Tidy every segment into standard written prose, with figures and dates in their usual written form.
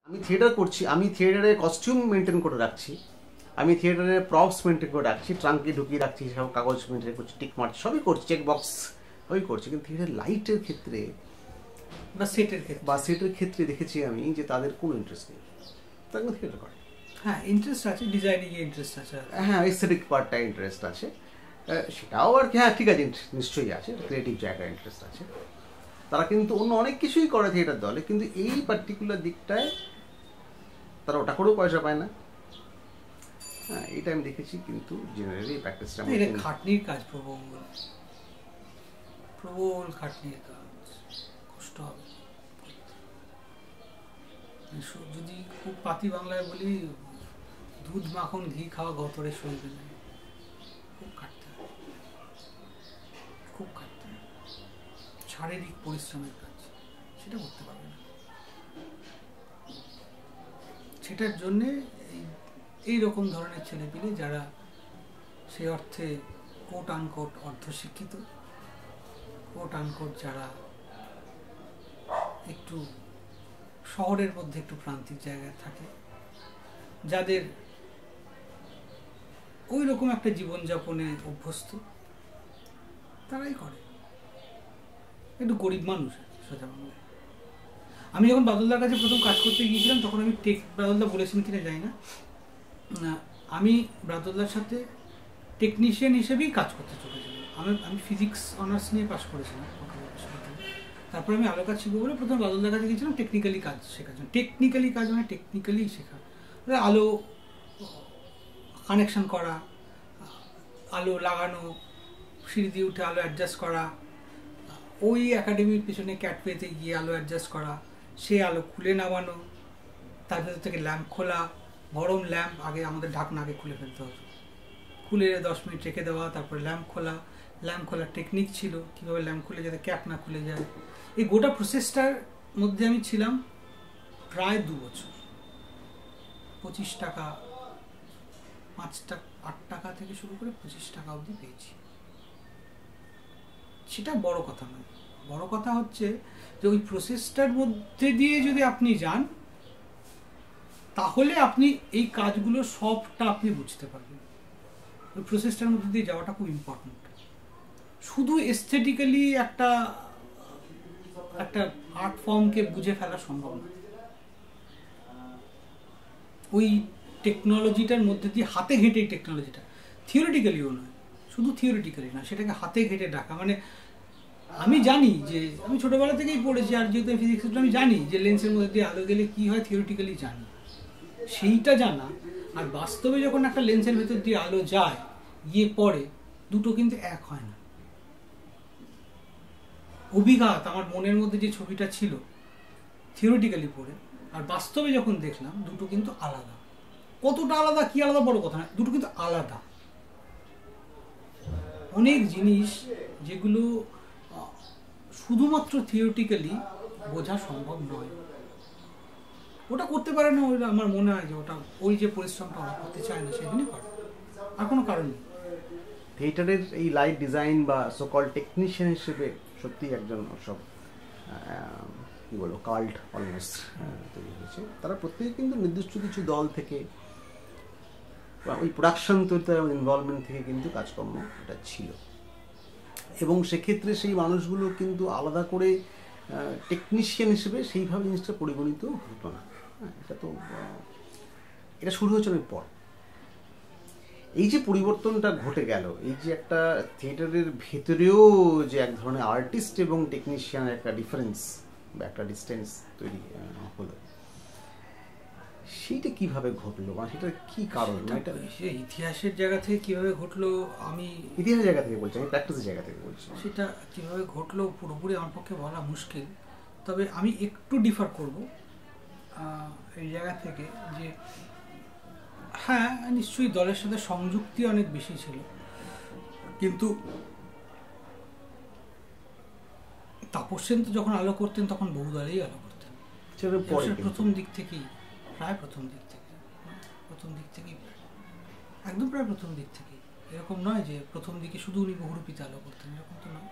আমি থিয়েটার করছি, আমি থিয়েটারে কস্টিউম মেনটেন করে রাখছি, আমি থিয়েটারে প্রপস মেনটেন করে রাখছি, ট্রাঙ্কে ঢুকিয়ে রাখছি, সব কাগজ মেনটেন করছি, টিক মারছি, সবই করছি, চেক বক্স সবই করছি। কিন্তু থিয়েটার লাইটের ক্ষেত্রে বা সেটের ক্ষেত্রে দেখেছি আমি যে তাদের কোনো ইন্টারেস্ট নেই। তারা কিন্তু থিয়েটার করে, হ্যাঁ ইন্টারেস্ট আছে, ডিজাইনিং এ ইন্টারেস্ট আছে, হ্যাঁ এস্থেটিক পার্টটা ইন্টারেস্ট আছে, সেটাও আর কি, হ্যাঁ ঠিক আছে, নিশ্চয়ই আছে, ক্রিয়েটিভ জায়গায় ইন্টারেস্ট আছে। তারা কিন্তু অন্য অনেক কিছুই করে থিয়েটার দলে, কিন্তু এই পার্টিকুলার দিকটায় তারা ওটা করেও পয়সা পায় না। হ্যাঁ এটা আমি দেখেছি, কিন্তু জেনারেলি প্র্যাকটিসটা এটা খাটনির কাজ, প্রবল খাটনির কাজ, কষ্ট হবে। যদি খুব পাতি বাংলায় বলি, দুধ মাখন ঘি খাওয়া গতরে সইবে না, খুব খাটতে হয়, খুব খাটতে হয়, শারীরিক পরিশ্রমের কাজ, সেটা করতে পারবে না। সেটার জন্যে এই রকম ধরনের ছেলেপিলে যারা সেই অর্থে কোট আনকোট অর্ধশিক্ষিত, কোট আনকোট যারা একটু শহরের মধ্যে একটু প্রান্তিক জায়গায় থাকে, যাদের ওই রকম একটা জীবনযাপনে অভ্যস্ত, তারাই করে। একটু গরিব মানুষ সোজা বাংলায়। আমি যখন বাদলদার কাছে প্রথম কাজ করতে গিয়েছিলাম, তখন আমি বাদলদা বলেছেন কিনা জানি না, আমি বাদলদার সাথে টেকনিশিয়ান হিসেবেই কাজ করতে চলেছিলাম। আমি ফিজিক্স অনার্স নিয়ে পাস করেছিলাম, তারপরে আমি আলো কাজ শিখবো বলে প্রথমে বাদলদার কাছে গিয়েছিলাম টেকনিক্যালি কাজ শেখার জন্য। টেকনিক্যালি কাজ মানে টেকনিক্যালি শেখা, আলো কানেকশন করা, আলো লাগানো, সিঁড়ি দিয়ে উঠে আলো অ্যাডজাস্ট করা, ওই একাডেমির পিছনে ক্যাটওয়েতে গিয়ে আলো অ্যাডজাস্ট করা, সে আলো খুলে নামানো, তার ভেতর থেকে ল্যাম্প খোলা, গরম ল্যাম্প আগে আমাদের ঢাকনা আগে খুলে ফেলতে হতো, খুলে 10 মিনিট রেখে দেওয়া, তারপরে ল্যাম্প খোলার টেকনিক ছিল, কীভাবে ল্যাম্প খুলে যাতে ক্যাপ না খুলে যায়। এই গোটা প্রসেসটার মধ্যে আমি ছিলাম প্রায় 2 বছর। 25 টাকা, 8 টাকা থেকে শুরু করে 25 টাকা অবধি পেয়েছি। সেটা বড় কথা নয়, বড় কথা হচ্ছে যে ওই প্রসেসটার মধ্যে দিয়ে যদি আপনি যান, তাহলে আপনি এই কাজগুলো সবটা আপনি বুঝতে পারবেন। ওই প্রসেসটার মধ্যে দিয়ে যাওয়াটা খুব ইম্পর্টেন্ট। শুধু এস্থেটিক্যালি একটা আর্ট ফর্মকে বুঝে ফেলা সম্ভব না। ওই টেকনোলজিটার মধ্যে দিয়ে হাতে ঘেঁটে, এই টেকনোলজিটা থিওরিটিক্যালিও নয়, শুধু থিওরিটিক্যালি না, সেটাকে হাতে ঘেঁটে ডাকা। মানে আমি জানি যে আমি ছোটবেলা থেকেই পড়েছি, আর যেহেতু ফিজিক্স আমি জানি যে লেন্সের মধ্যে দিয়ে আলো গেলে কি হয়, থিওরিটিক্যালি জানি। সেইটা জানা আর বাস্তবে যখন একটা লেন্সের ভেতর দিয়ে আলো যায়, গিয়ে পড়ে, দুটো কিন্তু এক হয় না। অভিঘাত, আমার মনের মধ্যে যে ছবিটা ছিল থিওরিটিক্যালি পড়ে, আর বাস্তবে যখন দেখলাম, দুটো কিন্তু আলাদা। কতটা আলাদা, কি আলাদা বড় কথা না, দুটো কিন্তু আলাদা। অনেক জিনিস যেগুলো শুধুমাত্র থিওরিটিক্যালি বোঝা সম্ভব নয়, ওটা করতে পারে না। ওইটা আমার মনে হয় যে ওটা ওই যে পরিশ্রমটা ওরা করতে চায় না, সেদিনই করে, আর কোনো কারণ নেই। থিয়েটারের এই লাইট ডিজাইন বা সোকল টেকনিশিয়ান হিসেবে সত্যি একজন সব কী বলবো কাল্ট অলমোস্ট তৈরি হয়েছে। তারা প্রত্যেকে কিন্তু নির্দিষ্ট কিছু দল থেকে, ওই প্রোডাকশন তৈরিতে ইনভলভমেন্ট থেকে কিন্তু কাজকর্ম এটা ছিল, এবং সেক্ষেত্রে সেই মানুষগুলো কিন্তু আলাদা করে টেকনিশিয়ান হিসেবে সেইভাবে জিনিসটা পরিগণিত হতো না। এটা শুরু হয়েছে অনেক পর। এই যে পরিবর্তনটা ঘটে গেল, এই যে একটা থিয়েটারের ভেতরেও যে এক ধরনের আর্টিস্ট এবং টেকনিশিয়ানের একটা ডিফারেন্স বা একটা ডিস্টেন্স তৈরি হলো, সেইটা কিভাবে ঘটলো, মানে সেটার কি কারণ? এটা ইতিহাসের জায়গা থেকে কিভাবে ঘটলো, আমি ইতিহাসের জায়গা থেকে বলছি, আমি প্র্যাকটিসের জায়গা থেকে বলছি। সেটা কিভাবে ঘটলো পুরোপুরি আমার পক্ষে বলা মুশকিল, তবে আমি একটু ডিফার করব এই জায়গা থেকে যে হ্যাঁ নিশ্চয়ই দলের সাথে সংযুক্তি অনেক বেশি ছিল, কিন্তু তাপস সেন তো যখন আলো করতেন তখন বহু দলেই আলো করতেন, প্রথম দিক থেকেই, প্রায় প্রথম দিক থেকেই একদম প্রায় প্রথম দিক থেকেই। এরকম নয় যে প্রথম দিকে শুধু উনি বহুরূপীতে আলো করতেন, এরকম তো নয়।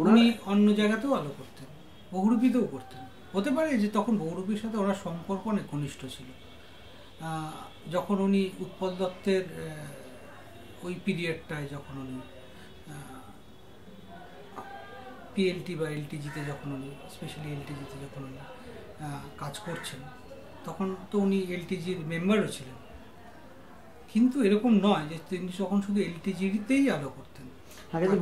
উনি অন্য জায়গাতেও আলো করতেন, বহুরূপীতেও করতেন। হতে পারে যে তখন বহুরূপীর সাথে ওনার সম্পর্ক অনেক ঘনিষ্ঠ ছিল। যখন উনি উৎপল দত্তের ওই পিরিয়ডটায় যখন উনি পিএলটি বা এলটিজিতে যখন উনি স্পেশালি এলটিজিতে যখন উনি কাজ করছেন, তখন তো উনি এলটিজির মেম্বারও ছিলেন। কিন্তু এরকম নয় যে তিনি যখন শুধু এলটিজিতেই আলো করতেন,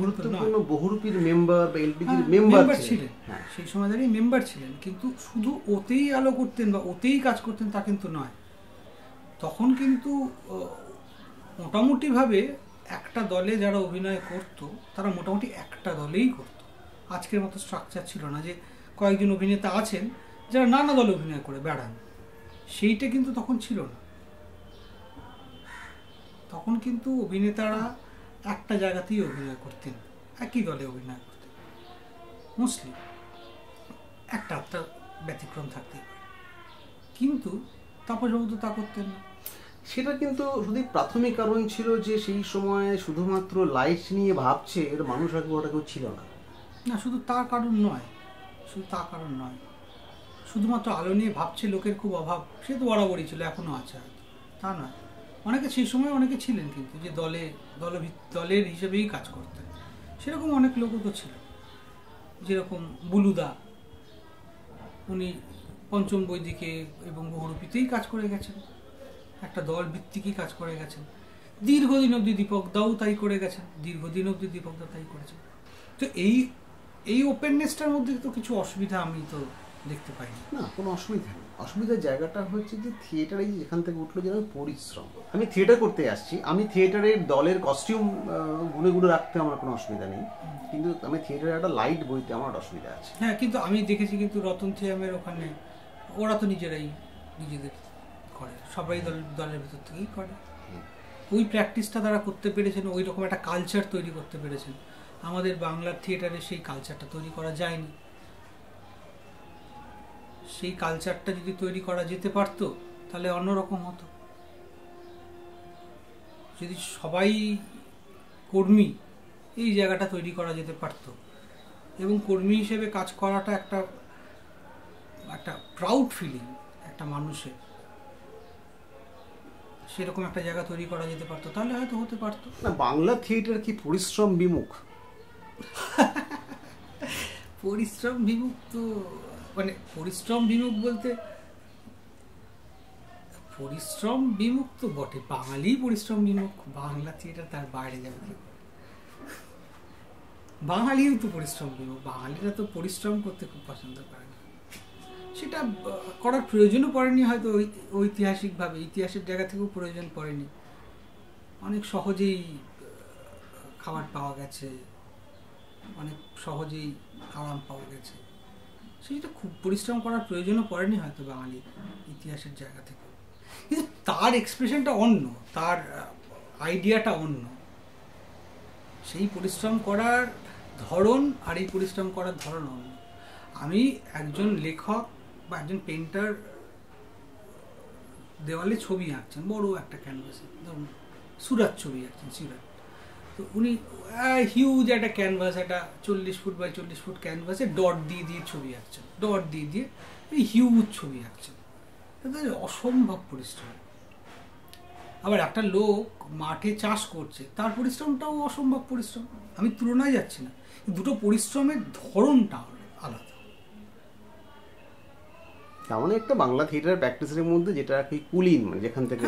গুরুত্বপূর্ণ বহুরূপীর মেম্বার বা এলটিজির মেম্বার ছিলেন, সেই সময় দাঁড়িয়ে মেম্বার ছিলেন, কিন্তু শুধু ওতেই আলো করতেন বা ওতেই কাজ করতেন তা কিন্তু নয়। তখন কিন্তু মোটামুটিভাবে একটা দলে যারা অভিনয় করতো তারা মোটামুটি একটা দলেই করতো। আজকের মতো স্ট্রাকচার ছিল না যে কয়েকজন অভিনেতা আছেন যারা নানা দলে অভিনয় করে বেড়ান, সেইটা কিন্তু তখন ছিল না। তখন কিন্তু অভিনেতারা একটা জায়গাতেই অভিনয় করতেন, একই দলে অভিনয় করতেন। মোস্টলি একটা ব্যতিক্রম থাকতে পারে, কিন্তু তাপসবাবু তা করতেন না। সেটা কিন্তু শুধু প্রাথমিক কারণ ছিল যে সেই সময় শুধুমাত্র লাইট নিয়ে ভাবছে এর মানুষ আগে ওটা কেউ ছিল না। না, শুধু তার কারণ নয়, শুধুমাত্র আলো নিয়ে ভাবছে লোকের খুব অভাব, সে তো বরাবরই ছিল, এখনো আছে হয়তো, তা নয়। অনেকে সেই সময় অনেকে ছিলেন কিন্তু যে দলের হিসেবেই কাজ করতেন, সেরকম অনেক লোকও তো ছিল। যেরকম বুলুদা, উনি পঞ্চম বৈদিকে এবং বহুরূপীতেই কাজ করে গেছেন, একটা দল ভিত্তিকই কাজ করে গেছেন। দীর্ঘদিন অবধি দীপক দাও তাই করে গেছেন, তাই করেছেন। তো এই ওপেননেসটার মধ্যে তো কিছু অসুবিধা আমি তো দেখতে পাই না। কোনো অসুবিধা নেই। অসুবিধার জায়গাটা হচ্ছে যে থিয়েটারে যেখান থেকে উঠলো যেন পরিশ্রম। আমি থিয়েটার করতে আসছি, আমি থিয়েটারের দলের কস্টিউম গুলো রাখতে আমার কোনো অসুবিধা নেই, কিন্তু আমি থিয়েটারে একটা লাইট বইতে আমার অসুবিধা আছে। হ্যাঁ, কিন্তু আমি দেখেছি কিন্তু রতন থিয়ামের ওখানে ওরা তো নিজেদের করে, সবাই দলের ভেতর থেকেই করে। ওই প্র্যাকটিসটা তারা করতে পেরেছেন, ওই রকম একটা কালচার তৈরি করতে পেরেছেন। আমাদের বাংলার থিয়েটারে সেই কালচারটা তৈরি করা যায়নি। সেই কালচারটা যদি তৈরি করা যেতে পারতো তাহলে অন্যরকম হতো। যদি সবাই কর্মী এই জায়গাটা তৈরি করা যেতে পারতো, এবং কর্মী হিসেবে কাজ করাটা একটা প্রাউড ফিলিং একটা মানুষের, সেরকম একটা জায়গা তৈরি করা যেতে পারতো, তাহলে হয়তো হতে পারতো। না, বাংলা থিয়েটার কি পরিশ্রম বিমুখ? পরিশ্রম বিমুখ তো মানে পরিশ্রম বিমুখ বলতে পরিশ্রম বিমুখ তো বটে, বাঙালি পরিশ্রম বিমুখ, বাংলা থিয়েটার তার বাইরে যাবে। বাঙালিও তো পরিশ্রম বিমুখ, বাঙালিরা তো পরিশ্রম করতে খুব পছন্দ করে না, সেটা করার প্রয়োজনও পড়েনি হয়তো ঐতিহাসিকভাবে, ইতিহাসের জায়গা থেকেও প্রয়োজন পড়েনি। অনেক সহজেই খাবার পাওয়া গেছে, অনেক সহজেই আরাম পাওয়া গেছে, সেটা খুব পরিশ্রম করার প্রয়োজনও পড়েনি হয়তো বাঙালির ইতিহাসের জায়গা থেকে। কিন্তু তার এক্সপ্রেশনটা অন্য, তার আইডিয়াটা অন্য। সেই পরিশ্রম করার ধরন আর এই পরিশ্রম করার ধরন অন্য। আমি একজন লেখক বা একজন পেন্টার দেওয়ালে ছবি আঁকছেন, বড় একটা ক্যানভাসে, ধরুন সুরাত ছবি আঁকছেন, সুরাত, তো উনি হিউজ একটা ক্যানভাস, একটা 40 ফুট বাই 40 ফুট ক্যানভাসে ডট দিয়ে ছবি আঁকছেন, ডট দিয়ে এই হিউজ ছবি আঁকছেন, অসম্ভব পরিশ্রম। আবার একটা লোক মাঠে চাষ করছে, তার পরিশ্রমটাও অসম্ভব পরিশ্রম। আমি তুলনায় যাচ্ছি না, দুটো পরিশ্রমের ধরনটা আলাদা। তার মানে একটা বাংলা থিয়েটার প্র্যাকটিসের মধ্যে যেটা কি কুলীন, মানে যেখান থেকে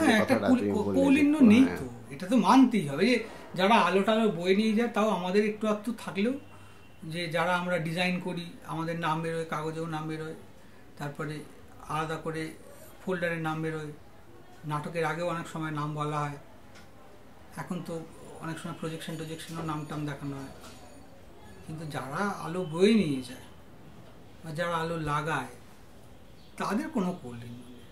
কৌলিন্য নেই তো, এটা তো মানতেই হবে যে যারা আলো টালো বয়ে নিয়ে যায়, তাও আমাদের একটু আধটু থাকলেও, যে যারা আমরা ডিজাইন করি, আমাদের নাম বেরোয়, কাগজেও নাম বেরোয়, তারপরে আলাদা করে ফোল্ডারে নাম বেরোয়, নাটকের আগেও অনেক সময় নাম বলা হয়, এখন তো অনেক সময় প্রজেকশনও নাম টাম দেখানো হয়। কিন্তু যারা আলো বয়ে নিয়ে যায় বা যারা আলো লাগায়, তাদের কোনো কৌলিন্য নেই,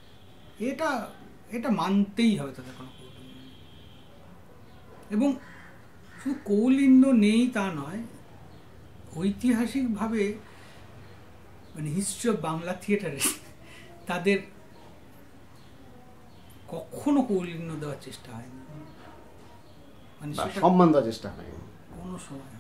এটা মানতেই হবে, তাদের কোনো কৌলিন্য নেই। এবং শুধু কৌলিন্য নেই তা নয়, ঐতিহাসিকভাবে মানে হিস্ট্রি অফ বাংলা থিয়েটারে তাদের কখনো কৌলিন্য দেওয়ার চেষ্টা হয়নি, মানে সম্মান দেওয়ার চেষ্টা হয়নি কোনো সময়।